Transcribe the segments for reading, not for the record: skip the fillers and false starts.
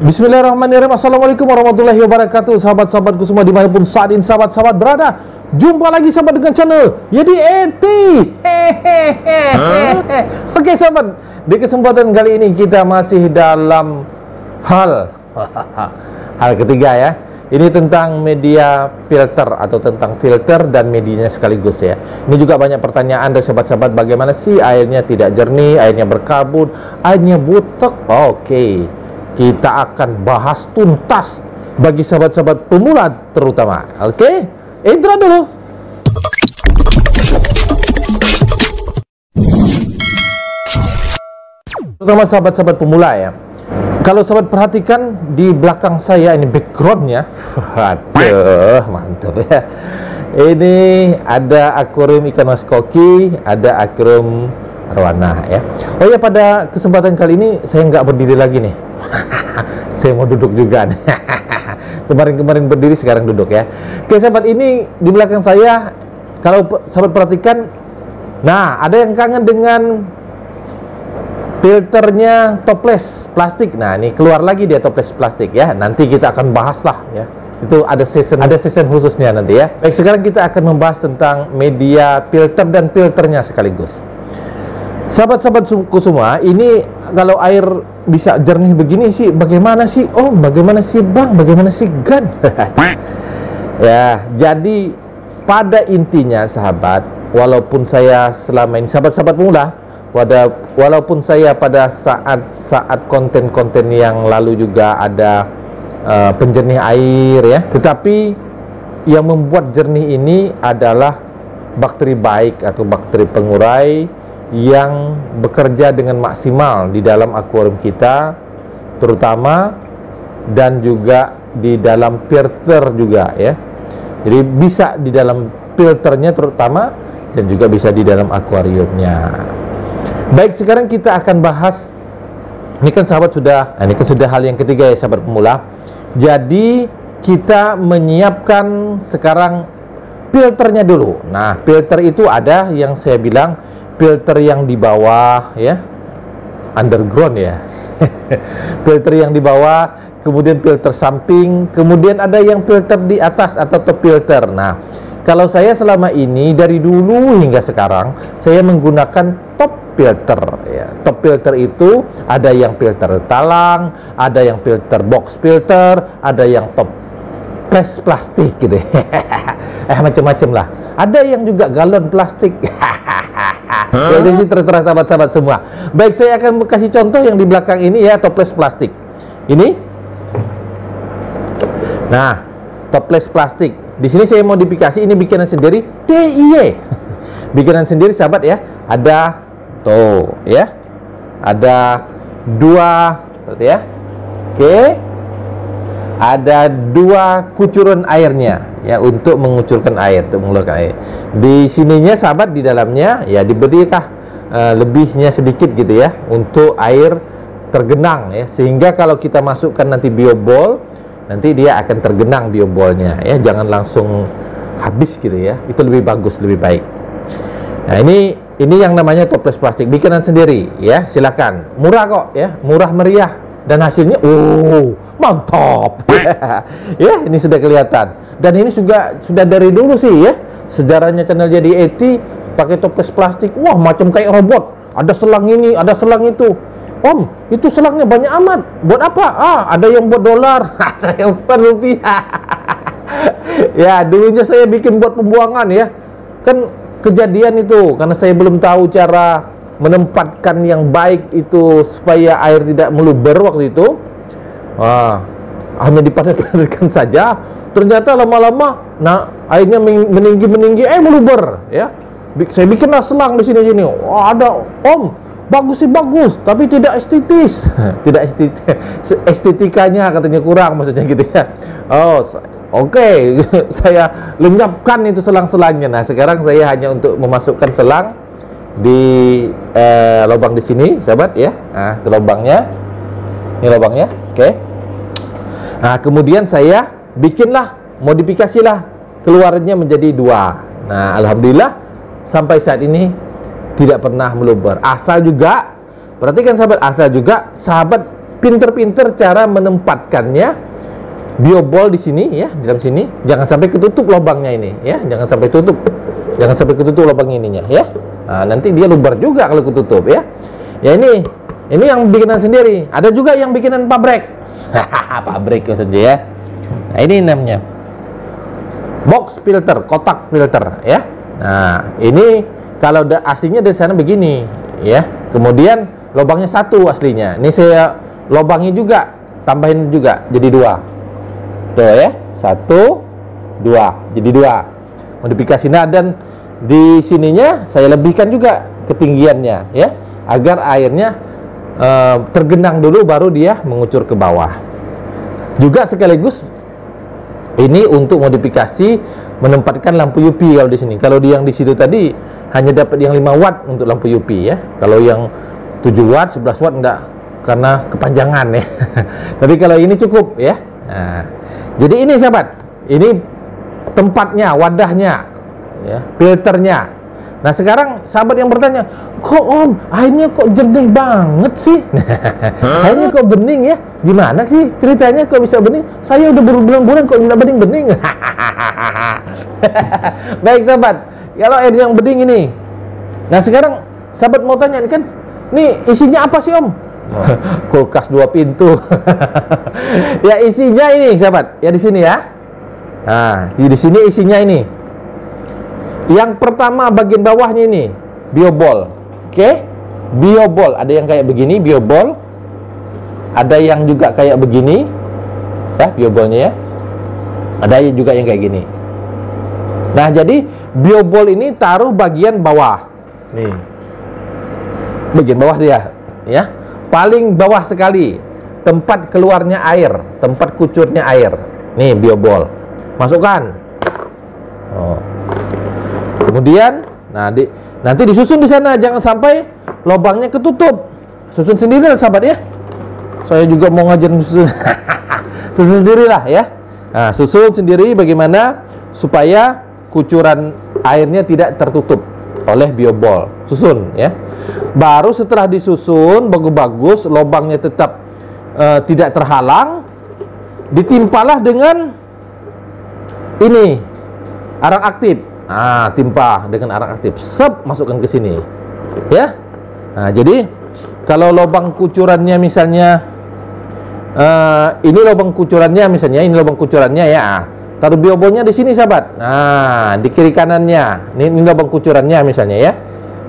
Bismillahirrahmanirrahim. Assalamualaikum warahmatullahi wabarakatuh. Sahabat-sahabatku semua dimanapun saat ini sahabat-sahabat berada, jumpa lagi sahabat dengan channel Yedi Eti. Oke sahabat, di kesempatan kali ini kita masih dalam hal ketiga ya. Ini tentang media filter atau tentang filter dan medianya sekaligus ya. Ini juga banyak pertanyaan dari sahabat-sahabat, bagaimana sih airnya tidak jernih, airnya berkabut, airnya butek. Oke, kita akan bahas tuntas bagi sahabat-sahabat pemula terutama. Oke, intro dulu. Terutama sahabat-sahabat pemula ya. Kalau sahabat perhatikan di belakang saya ini backgroundnya, aduh mantap ya. Ini ada akuarium ikan mas koki, ada akuarium arwana ya. Oh ya, pada kesempatan kali ini saya nggak berdiri lagi nih. Saya mau duduk juga nih. Kemarin berdiri, sekarang duduk ya. Oke sahabat, ini di belakang saya, kalau sahabat perhatikan, nah ada yang kangen dengan filternya toples plastik. Nah ini keluar lagi dia toples plastik ya. Nanti kita akan bahas lah ya. Itu ada season khususnya nanti ya. Baik, sekarang kita akan membahas tentang media filter dan filternya sekaligus. Sahabat-sahabatku semua, ini kalau air bisa jernih begini sih, bagaimana sih? Oh, bagaimana sih Bang? Bagaimana sih Gan? Ya, jadi pada intinya sahabat, walaupun saya selama ini sahabat-sahabat pemula, walaupun saya pada saat konten-konten yang lalu juga ada penjernih air ya, tetapi yang membuat jernih ini adalah bakteri baik atau bakteri pengurai yang bekerja dengan maksimal di dalam akuarium kita terutama, dan juga di dalam filter juga ya. Jadi bisa di dalam filternya terutama, dan juga bisa di dalam akuariumnya. Baik, sekarang kita akan bahas, ini kan sahabat sudah hal yang ketiga ya sahabat pemula. Jadi kita menyiapkan sekarang filternya dulu. Nah, filter itu ada yang saya bilang filter yang di bawah ya, underground ya. Filter yang di bawah, kemudian filter samping, kemudian ada yang filter di atas atau top filter. Nah, kalau saya selama ini dari dulu hingga sekarang saya menggunakan top filter ya. Top filter itu ada yang filter talang, ada yang filter box filter, ada yang top plastik gitu. Macam-macam lah. Ada yang juga galon plastik. Jadi terserah sahabat-sahabat semua. Baik, saya akan kasih contoh yang di belakang ini ya, toples plastik. Ini. Nah, toples plastik. Di sini saya modifikasi, ini bikinan sendiri, DIY. Bikinan sendiri sahabat ya. Ada tuh ya. Ada dua seperti ya. Oke. Ada dua kucuran airnya ya, untuk mengucurkan air, untuk mengeluarkan air. Di sininya sahabat, di dalamnya ya diberikan lebihnya sedikit gitu ya, untuk air tergenang ya, sehingga kalau kita masukkan nanti biobol, nanti dia akan tergenang biobolnya ya, jangan langsung habis gitu ya. Itu lebih bagus, lebih baik. Nah, ini yang namanya toples plastik bikinan sendiri ya, silakan. Murah kok ya, murah meriah, dan hasilnya mantap. Ya, ini sudah kelihatan. Dan ini juga sudah dari dulu sih ya, sejarahnya channel Yedi Eti pakai toples plastik. Wah, macam kayak robot. Ada selang ini, ada selang itu. Om, itu selangnya banyak amat. Buat apa? Ada yang buat dolar, ada yang buat rupiah. Ya, dulunya saya bikin buat pembuangan ya. Kan kejadian itu karena saya belum tahu cara menempatkan yang baik itu supaya air tidak meluber waktu itu. Hanya dipadat-padatkan saja. Ternyata lama-lama, nah airnya meninggi, meluber ya. Saya bikinlah selang di sini. Wah, ada Om, bagus sih bagus, tapi tidak estetis. Tidak estetis, estetikanya katanya kurang, maksudnya gitu ya. Oke. Saya lenyapkan itu selang-selangnya. Nah, sekarang saya hanya untuk memasukkan selang di lubang di sini, sahabat ya. Nah, itu lubangnya. Ini lubangnya. Oke. Nah, kemudian saya bikinlah, modifikasilah, keluarnya menjadi dua. Nah, alhamdulillah sampai saat ini tidak pernah meluber. Asal juga, perhatikan sahabat, asal juga sahabat pinter-pinter cara menempatkannya. Biobol di sini ya, di dalam sini, jangan sampai ketutup lubangnya ini ya, jangan sampai ketutup lubang ininya ya. Nah, nanti dia luber juga kalau ketutup ya. Ya ini yang bikinan sendiri. Ada juga yang bikinan pabrik. Pabrik maksudnya ya. Nah, ini namanya box filter, kotak filter ya. Nah, ini kalau aslinya dari sana begini ya. Kemudian lubangnya satu aslinya. Ini saya lubangi juga, tambahin juga jadi 2. Tuh ya, 1, 2, jadi 2 modifikasi. Nah, dan di sininya saya lebihkan juga ketinggiannya ya, agar airnya tergenang dulu baru dia mengucur ke bawah. Juga sekaligus ini untuk modifikasi menempatkan lampu UV kalau di sini. Kalau yang di situ tadi hanya dapat yang 5 watt untuk lampu UV ya. Kalau yang 7 watt, 11 watt enggak, karena kepanjangan ya. Tapi kalau ini cukup ya. Nah, jadi ini sahabat, ini tempatnya, wadahnya, ya, filternya. Nah sekarang sahabat yang bertanya, kok Om, airnya kok jernih banget sih? Airnya kok bening ya? Gimana sih ceritanya kok bisa bening? Saya udah berbulan-bulan kok nggak bening-bening. Baik sahabat, kalau air yang bening ini. Nah sekarang sahabat mau tanya kan, nih isinya apa sih Om? Kulkas 2 pintu. Ya isinya ini sahabat, ya di sini ya. Nah, di sini isinya ini. Yang pertama bagian bawahnya ini biobol. Oke? Biobol, ada yang kayak begini biobol. Ada yang juga kayak begini. Ya, biobolnya ya. Ada juga yang kayak gini. Nah, jadi biobol ini taruh bagian bawah. Nih. Bagian bawah dia, ya. Paling bawah sekali tempat keluarnya air, tempat kucurnya air. Nih biobol, masukkan. Oh. Kemudian, nanti disusun di sana, jangan sampai lubangnya ketutup. Susun sendiri lah sahabat ya. Saya juga mau ngajarin susun. Susun sendirilah ya. Nah, susun sendiri bagaimana supaya kucuran airnya tidak tertutup oleh biobol. Susun ya. Baru setelah disusun bagus-bagus, lubangnya tetap tidak terhalang, ditimpalah dengan ini arang aktif. Nah, timpa dengan arang aktif. Sep, masukkan ke sini. Ya. Nah, jadi kalau lubang kucurannya misalnya ini lubang kucurannya misalnya, ini lubang kucurannya ya. Taruh biobolnya di sini sahabat. Nah, di kiri kanannya. Ini lubang kucurannya misalnya ya.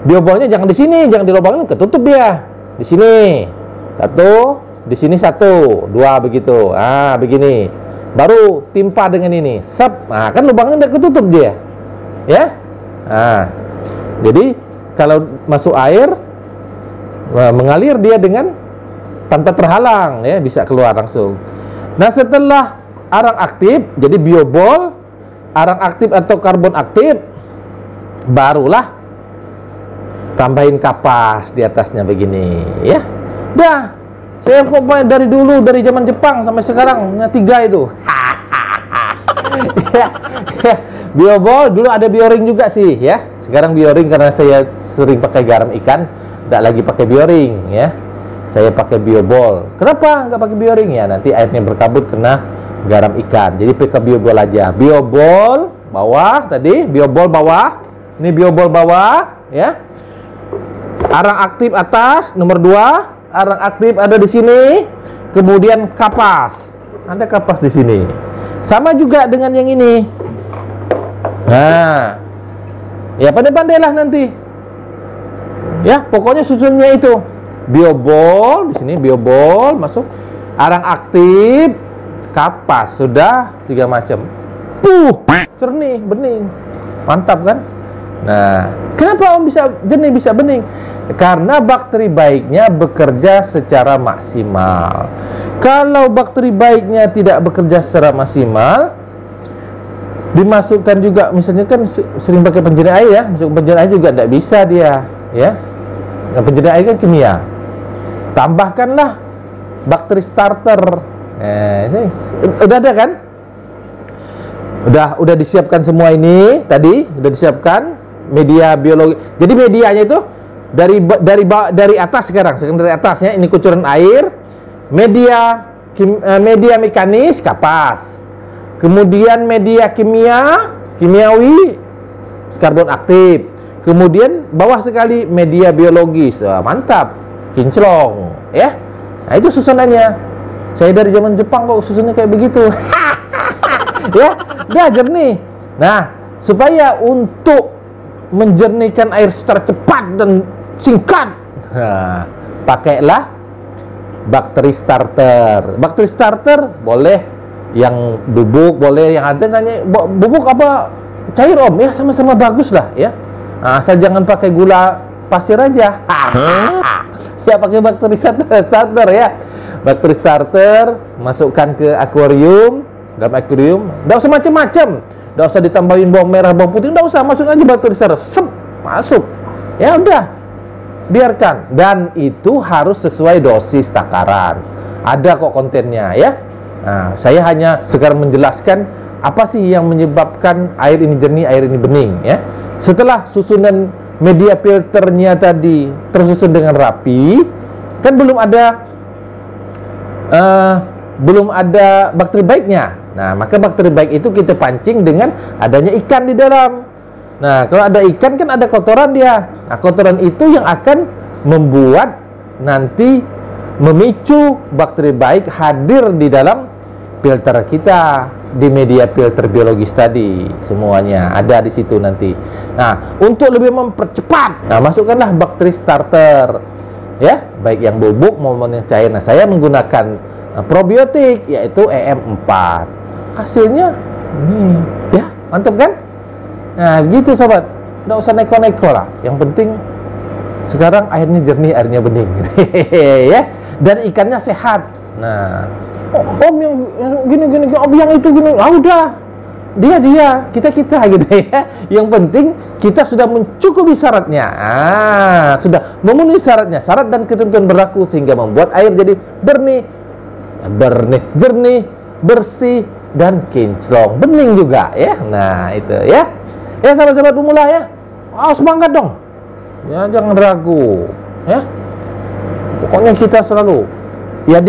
Biobolnya jangan di sini, jangan di lubang ini, ketutup dia. Di sini 1, di sini 1, 2 begitu. Ah, begini. Baru timpa dengan ini. Sep. Nah, kan lubangnya udah ketutup dia. Ya. Nah. Jadi kalau masuk air mengalir dia dengan tanpa terhalang ya, bisa keluar langsung. Nah, setelah arang aktif, jadi biobol, arang aktif atau karbon aktif, barulah tambahin kapas di atasnya begini ya. Dah, saya kok dari dulu, dari zaman Jepang sampai sekarang 3 itu. Ya, biobol dulu ada bioring juga sih ya. Sekarang bioring karena saya sering pakai garam ikan, tidak lagi pakai bioring ya. Saya pakai biobol. Kenapa nggak pakai bioring ya? Nanti airnya berkabut kena garam ikan. Jadi pakai biobol aja. Biobol bawah tadi, biobol bawah. Ini biobol bawah ya. Arang aktif atas nomor 2, arang aktif ada di sini. Kemudian kapas. Ada kapas di sini. Sama juga dengan yang ini. Nah, ya pandai-pandailah nanti. Ya, pokoknya susunnya itu. Biobol di sini, biobol masuk. Arang aktif, kapas, sudah 3 macam. Jernih, bening. Mantap kan? Nah, kenapa Om bisa jernih, bisa bening? Karena bakteri baiknya bekerja secara maksimal. Kalau bakteri baiknya tidak bekerja secara maksimal, dimasukkan juga, misalnya kan sering pakai penjernih air ya, masuk penjernih air juga tidak bisa dia, ya. Nah, penjernih air kan kimia. Tambahkanlah bakteri starter. Udah ada kan? Udah disiapkan semua ini tadi, udah disiapkan media biologi. Jadi medianya itu dari atas sekarang dari atasnya ini kucuran air. media mekanis, kapas. Kemudian media kimiawi, karbon aktif. Kemudian bawah sekali media biologis. Mantap, kinclong, ya. Nah, itu susunannya. Saya dari zaman Jepang kok susunnya kayak begitu. Ya, udah jernih. Nah, supaya untuk menjernihkan air secara cepat dan singkat, nah, pakailah bakteri starter. Bakteri starter boleh yang bubuk, boleh yang ada nanya bubuk apa cair om, ya sama-sama bagus lah ya. Nah, asal jangan pakai gula pasir aja. Ya pakai bakteri starter ya. Bakteri starter masukkan ke akuarium, dalam akuarium, nggak usah macam-macam, nggak usah ditambahin bawang merah, bawang putih, nggak usah, masuk aja bakteri starter, masuk, ya udah, biarkan. Dan itu harus sesuai dosis takaran, ada kok kontennya ya. Nah, saya hanya sekarang menjelaskan apa sih yang menyebabkan air ini jernih, air ini bening ya. Setelah susunan media filternya tadi tersusun dengan rapi, kan belum ada bakteri baiknya. Nah, maka bakteri baik itu kita pancing dengan adanya ikan di dalam. Nah, kalau ada ikan kan ada kotoran dia. Nah, kotoran itu yang akan membuat nanti memicu bakteri baik hadir di dalam filter kita, di media filter biologis tadi. Semuanya ada di situ nanti. Nah, untuk lebih mempercepat, nah masukkanlah bakteri starter. Ya, baik yang bubuk maupun yang cair. Nah, saya menggunakan probiotik yaitu EM4. Hasilnya ya, mantap kan? Nah, gitu sobat. Nggak usah neko-neko lah. Yang penting sekarang airnya jernih, airnya bening. Ya, dan ikannya sehat. Nah, om yang gini, om yang itu gini. Ah, udah. Dia, kita gitu ya. Yang penting kita sudah mencukupi syaratnya. Sudah memenuhi syaratnya. Syarat dan ketentuan berlaku sehingga membuat air jadi jernih, bersih dan kinclong, bening juga ya. Nah, itu ya. Ya sahabat-sahabat pemula ya. Semangat dong. Ya, jangan ragu ya. Pokoknya kita selalu ya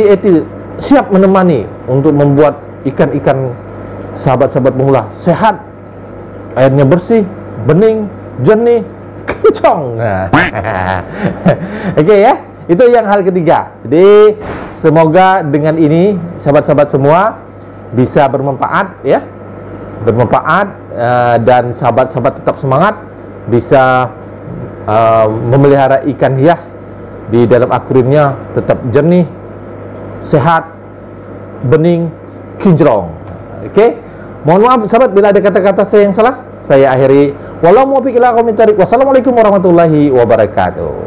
siap menemani untuk membuat ikan-ikan sahabat-sahabat pemula sehat, airnya bersih, bening, jernih, kinclong. Nah. Oke ya. Itu yang hal ketiga. Jadi semoga dengan ini sahabat-sahabat semua bisa bermanfaat ya, dan sahabat-sahabat tetap semangat, bisa memelihara ikan hias di dalam akuariumnya tetap jernih, sehat, bening, kinclong. Oke, mohon maaf sahabat bila ada kata-kata saya yang salah. Saya akhiri. Wassalamualaikum warahmatullahi wabarakatuh.